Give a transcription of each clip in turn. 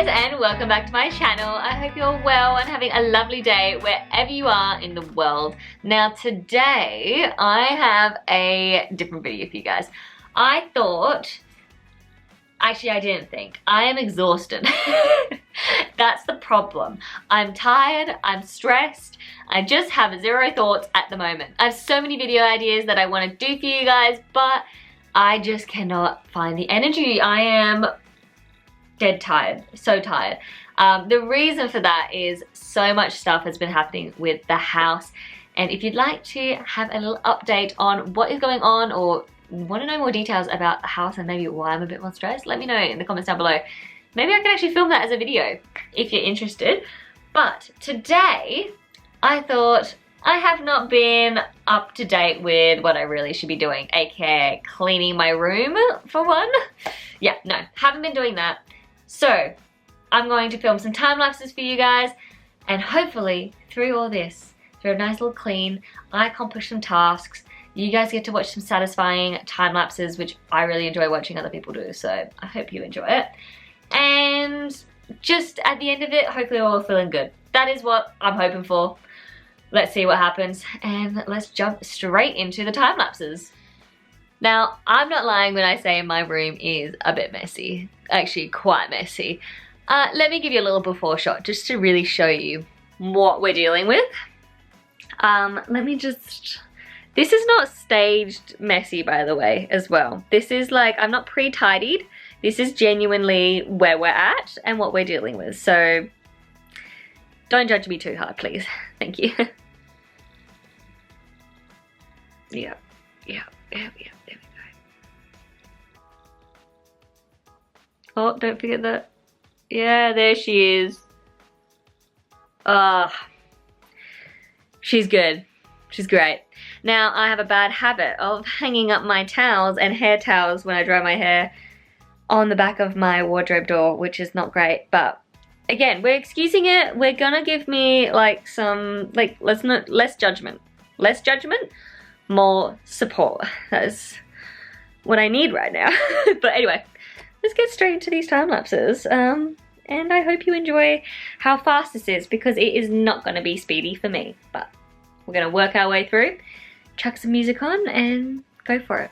guys, and welcome back to my channel. I hope you're well and having a lovely day wherever you are in the world. Now today I have a different video for you guys. I didn't think. I am exhausted. That's the problem. I'm tired, I'm stressed, I just have zero thoughts at the moment. I have so many video ideas that I want to do for you guys, but I just cannot find the energy. I am dead tired, so tired. The reason for that is so much stuff has been happening with the house, and if you'd like to have a little update on what is going on or want to know more details about the house and maybe why I'm a bit more stressed, let me know in the comments down below. Maybe I can actually film that as a video if you're interested. But today I thought I have not been up to date with what I really should be doing, aka cleaning my room for one. Yeah, no, haven't been doing that. So I'm going to film some time lapses for you guys, and hopefully through all this, through a nice little clean, I accomplish some tasks. You guys get to watch some satisfying time lapses, which I really enjoy watching other people do, so I hope you enjoy it. And just at the end of it, hopefully we're all feeling good. That is what I'm hoping for. Let's see what happens, and let's jump straight into the time lapses. Now, I'm not lying when I say my room is a bit messy. Actually, quite messy. Let me give you a little before shot just to really show you what we're dealing with. This is not staged messy, by the way, as well. This is like, I'm not pre-tidied. This is genuinely where we're at and what we're dealing with. So don't judge me too hard, please. Thank you. Yeah. There we go. Oh, don't forget that. Yeah, there she is. She's good. She's great. Now, I have a bad habit of hanging up my towels and hair towels when I dry my hair on the back of my wardrobe door, which is not great. But again, we're excusing it. We're gonna give me like some, like, less judgment. Less judgment, more support. That is what I need right now. But anyway, let's get straight into these time lapses. And I hope you enjoy how fast this is, because it is not gonna be speedy for me. But we're gonna work our way through, chuck some music on, and go for it.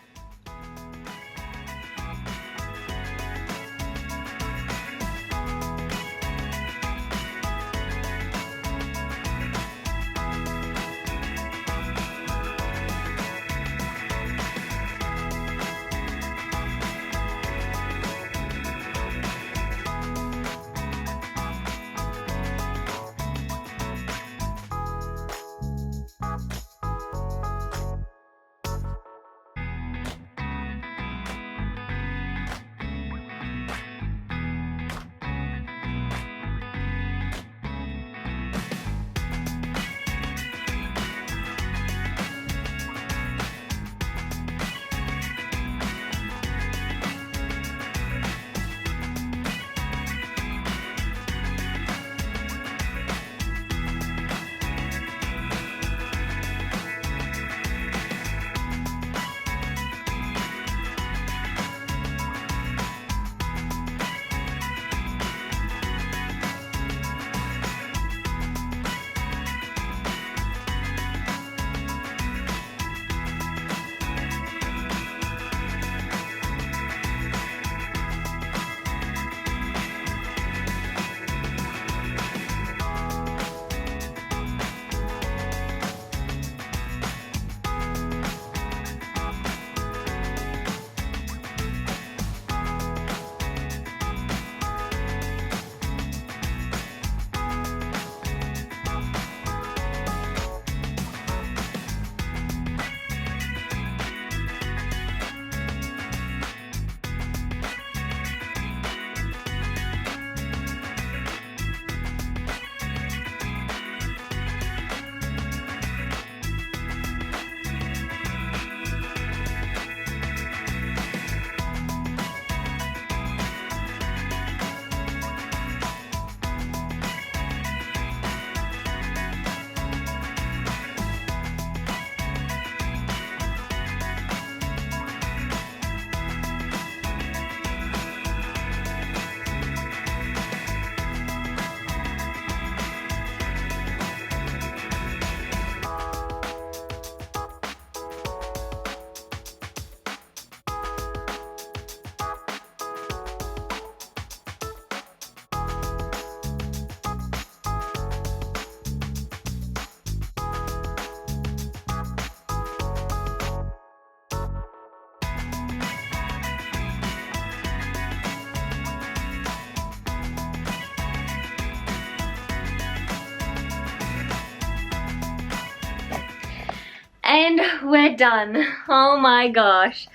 And we're done. Oh my gosh.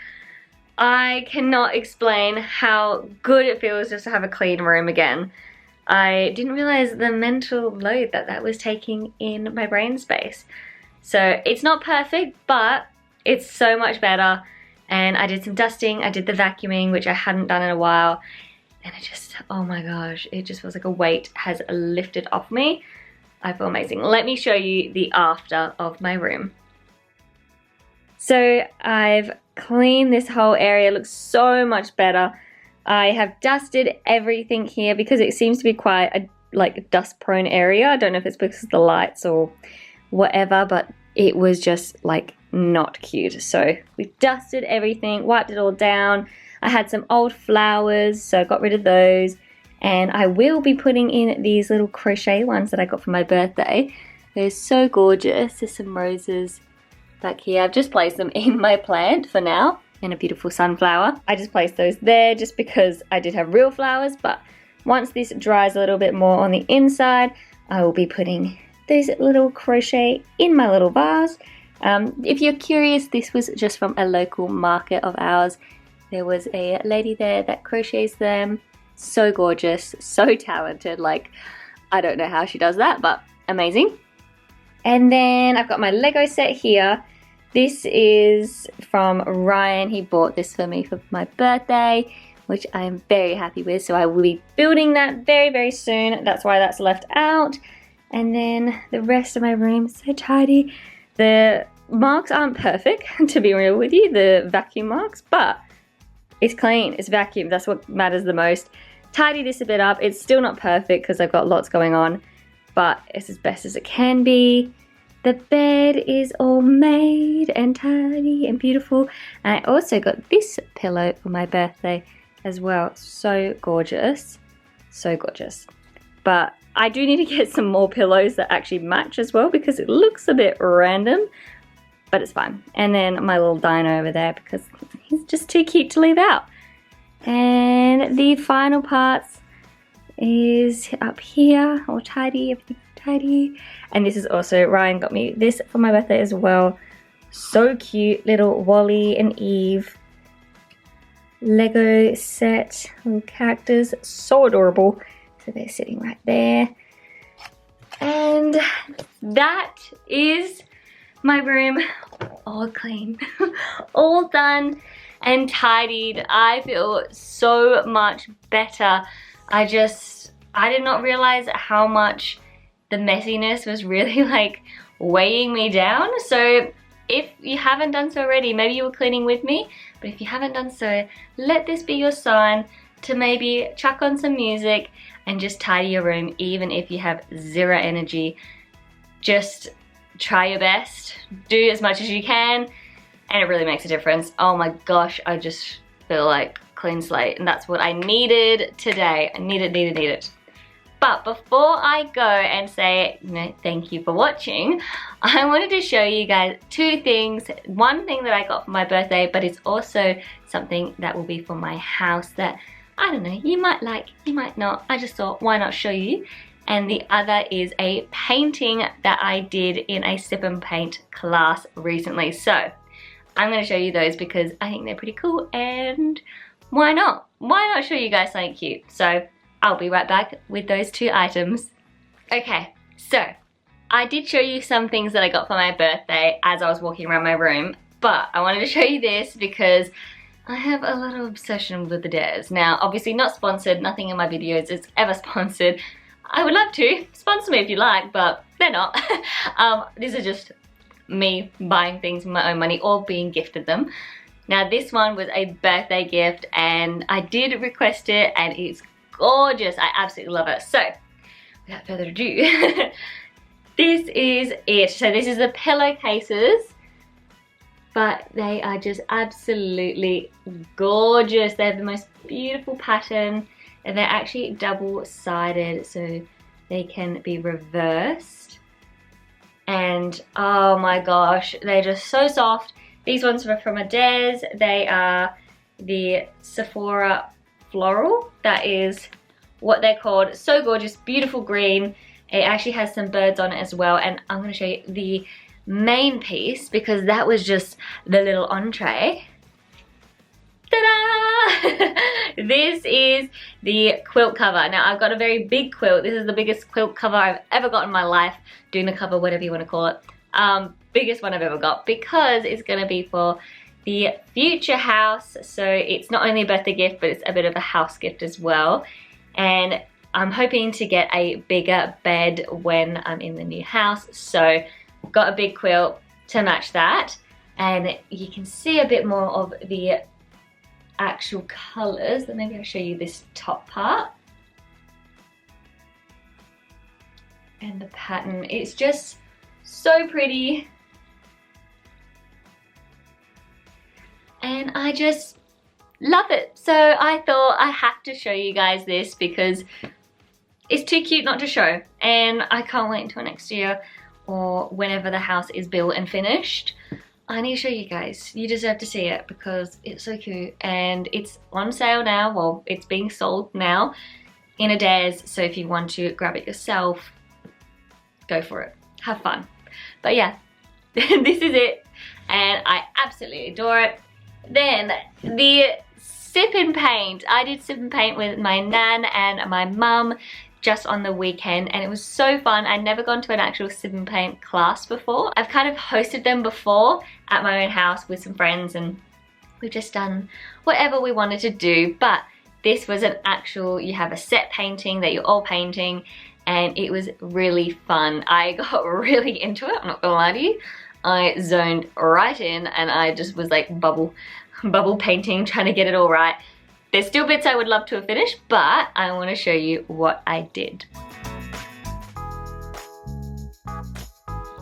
I cannot explain how good it feels just to have a clean room again. I didn't realize the mental load that was taking in my brain space. So it's not perfect, but it's so much better. And I did some dusting, I did the vacuuming, which I hadn't done in a while. And it just, oh my gosh, it just feels like a weight has lifted off me. I feel amazing. Let me show you the after of my room. So I've cleaned this whole area, it looks so much better. I have dusted everything here because it seems to be quite a like dust prone area. I don't know if it's because of the lights or whatever, but it was just like not cute. So we dusted everything, wiped it all down. I had some old flowers, so I got rid of those. And I will be putting in these little crochet ones that I got for my birthday. They're so gorgeous. There's some roses back here. I've just placed them in my plant for now, and a beautiful sunflower. I just placed those there just because I did have real flowers, but once this dries a little bit more on the inside, I will be putting these little crochet in my little vase. If you're curious, this was just from a local market of ours. There was a lady there that crochets them. So gorgeous, so talented. Like, I don't know how she does that, but amazing. And then I've got my Lego set here. This is from Ryan. He bought this for me for my birthday, which I am very happy with. So I will be building that very, very soon. That's why that's left out. And then the rest of my room is so tidy. The marks aren't perfect, to be real with you, the vacuum marks, but it's clean, it's vacuumed. That's what matters the most. Tidy this a bit up. It's still not perfect because I've got lots going on, but it's as best as it can be. The bed is all made and tidy and beautiful. And I also got this pillow for my birthday as well. So gorgeous. So gorgeous. But I do need to get some more pillows that actually match as well because it looks a bit random, but it's fine. And then my little dino over there because he's just too cute to leave out. And the final parts is up here, all tidy, everything tidy. And this is also, Ryan got me this for my birthday as well. So cute, little Wally and Eve Lego set, little characters, so adorable. So they're sitting right there. And that is my room all clean, all done and tidied. I feel so much better. I did not realize how much the messiness was really like weighing me down. So if you haven't done so already, maybe you were cleaning with me, but if you haven't done so, let this be your sign to maybe chuck on some music and just tidy your room, even if you have zero energy. Just try your best, do as much as you can, and it really makes a difference. Oh my gosh, I just feel like clean slate, and that's what I needed today. I need it. But before I go and say, thank you for watching, I wanted to show you guys two things. One thing that I got for my birthday, but it's also something that will be for my house that, I don't know, you might like, you might not. I just thought, why not show you? And the other is a painting that I did in a sip and paint class recently. So I'm going to show you those because I think they're pretty cool, and why not? Why not show you guys something cute? So I'll be right back with those two items. Okay, so I did show you some things that I got for my birthday as I was walking around my room, but I wanted to show you this because I have a little obsession with the Dares. Now, obviously not sponsored, nothing in my videos is ever sponsored. I would love to, sponsor me if you like, but they're not. These are just me buying things with my own money or being gifted them. Now this one was a birthday gift and I did request it and it's gorgeous. I absolutely love it. So without further ado, this is it. So this is the pillowcases, but they are just absolutely gorgeous. They have the most beautiful pattern and they're actually double-sided so they can be reversed. And oh my gosh, they're just so soft. These ones are from Adairs. They are the Sephora Floral. That is what they're called. So gorgeous, beautiful green. It actually has some birds on it as well. And I'm going to show you the main piece because that was just the little entree. Ta-da! This is the quilt cover. Now I've got a very big quilt. This is the biggest quilt cover I've ever got in my life. Doing the cover, whatever you want to call it. Biggest one I've ever got because it's going to be for the future house. So it's not only a birthday gift, but it's a bit of a house gift as well. And I'm hoping to get a bigger bed when I'm in the new house. So got a big quilt to match that. And you can see a bit more of the actual colors. Maybe I'll show you this top part. And the pattern, it's just so pretty. And I just love it. So I thought I have to show you guys this because it's too cute not to show. And I can't wait until next year or whenever the house is built and finished. I need to show you guys. You deserve to see it because it's so cute. And it's on sale now. Well, it's being sold now in Adairs. So if you want to grab it yourself, go for it. Have fun. But yeah, this is it. And I absolutely adore it. Then the sip and paint. I did sip and paint with my nan and my mum just on the weekend and it was so fun. I'd never gone to an actual sip and paint class before. I've kind of hosted them before at my own house with some friends and we've just done whatever we wanted to do, but this was an actual, you have a set painting that you're all painting and it was really fun. I got really into it, I'm not gonna lie to you. I zoned right in and I just was like bubble painting, trying to get it all right. There's still bits I would love to have finished, but I want to show you what I did.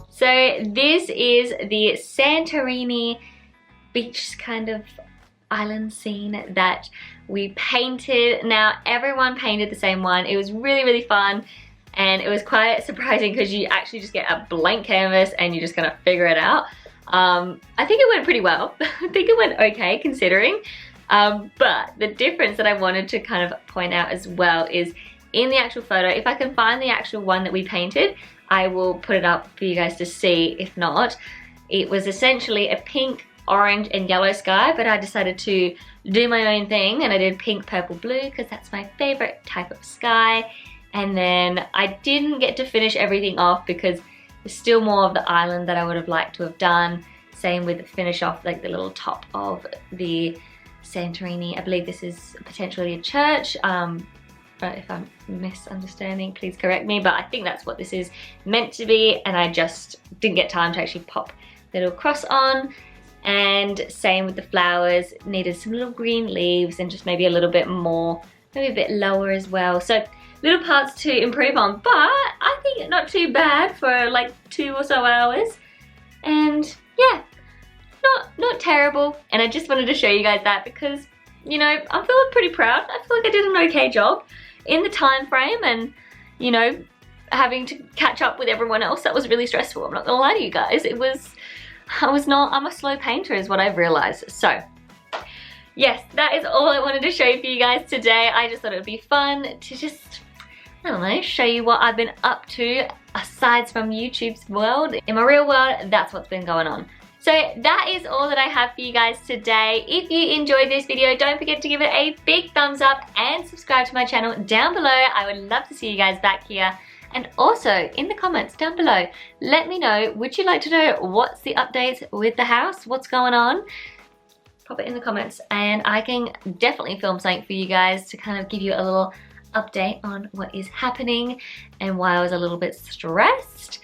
So this is the Santorini beach kind of island scene that we painted. Now everyone painted the same one. It was really, really fun. And it was quite surprising because you actually just get a blank canvas and you just kind of figure it out. I think it went pretty well. I think it went okay considering. But the difference that I wanted to kind of point out as well is in the actual photo, if I can find the actual one that we painted, I will put it up for you guys to see. If not, it was essentially a pink, orange and yellow sky, but I decided to do my own thing and I did pink, purple, blue because that's my favorite type of sky. And then I didn't get to finish everything off because there's still more of the island that I would have liked to have done. Same with the finish off like the little top of the Santorini. I believe this is potentially a church. But if I'm misunderstanding, please correct me. But I think that's what this is meant to be. And I just didn't get time to actually pop the little cross on. And same with the flowers. Needed some little green leaves and just maybe a little bit more, maybe a bit lower as well. So little parts to improve on, but I think not too bad for like 2 or so hours. And yeah, not terrible. And I just wanted to show you guys that because, you know, I'm feeling pretty proud. I feel like I did an okay job in the time frame and, you know, having to catch up with everyone else. That was really stressful. I'm not gonna lie to you guys. I'm a slow painter is what I've realized. So yes, that is all I wanted to show you for you guys today. I just thought it would be fun to just, I don't know, show you what I've been up to aside from YouTube's world. In my real world, that's what's been going on. So that is all that I have for you guys today. If you enjoyed this video, don't forget to give it a big thumbs up and subscribe to my channel down below. I would love to see you guys back here. And also in the comments down below, let me know, would you like to know what's the updates with the house? What's going on? Pop it in the comments and I can definitely film something for you guys to kind of give you a little update on what is happening and why I was a little bit stressed.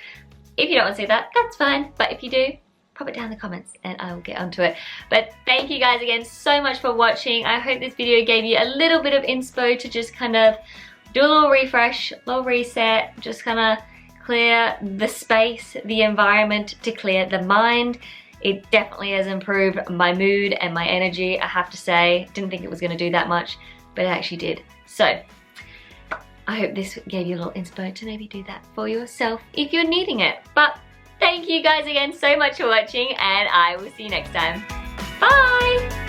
If you don't want to see that, that's fine. But if you do, pop it down in the comments and I will get onto it. But thank you guys again so much for watching. I hope this video gave you a little bit of inspo to just kind of do a little refresh, little reset, just kind of clear the space, the environment, to clear the mind. It definitely has improved my mood and my energy, I have to say. Didn't think it was going to do that much, but it actually did. So I hope this gave you a little inspo to maybe do that for yourself if you're needing it. But thank you guys again so much for watching and I will see you next time. Bye!